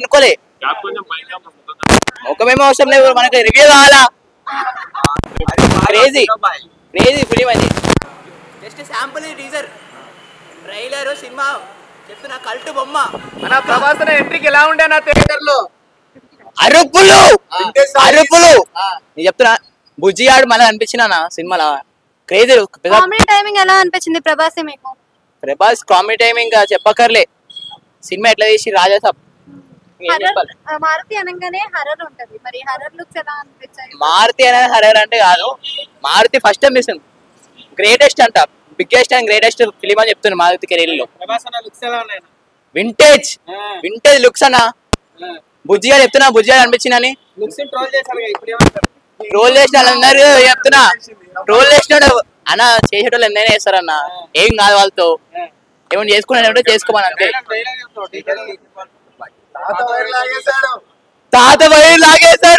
అనుకోలే ఒకమేమో అవసరం లేదు మనకి రివ్యూ కావాలా క్రేజీ క్రేజీ ఫిలిం అది just sample teaser trailer cinema చెప్తున్నా కల్ట్ బొమ్మ అన్న ప్రభాస్ ఎంట్రీకి ఎలా ఉండే నా థియేటర్ లో అరుపులు అరుపులు నేను చెప్తున్నా బుజ్జిగాడు మళ్ళీ అనిపించిన సినిమాలో క్రేజీ కామెడీ టైమింగ్ ఎలా అనిపించింది ప్రభాస్ మీకు ప్రభాస్ కామెడీ టైమింగ్ చెప్పకర్లే సినిమా ఎట్లా చేసి రాజాసాబ్ మారుతి అనగానే హర్రర్ ఉంటది మరి హర్రర్ లుక్స్ ఎలా అనిపించాయి మారుతి అనేది హర్రర్ అంటే కాదు Maruthi first time mission greatest అంట బిగ్గెస్ట్ అండ్ గ్రేటెస్ట్ ఫిలిం అని చెప్తున్నా మారుతి కెరీర్ లో వింటేజ్ వింటేజ్ లుక్స్ అన్న బుజ్జిగా చెప్తున్నా బుజ్జిగా అనిపించిందని ట్రోల్ చేసిన వాళ్ళందరూ చెప్తున్నా ట్రోల్ చేసినాడు అన్న చేసేటోళ్ళు ఎన్నైనా చేస్తారన్న ఏం కాదు వాళ్ళతో ఏమైనా చేసుకున్నాడంటే చేసుకోమని అంతే తాత వైర్ లాగేశాడు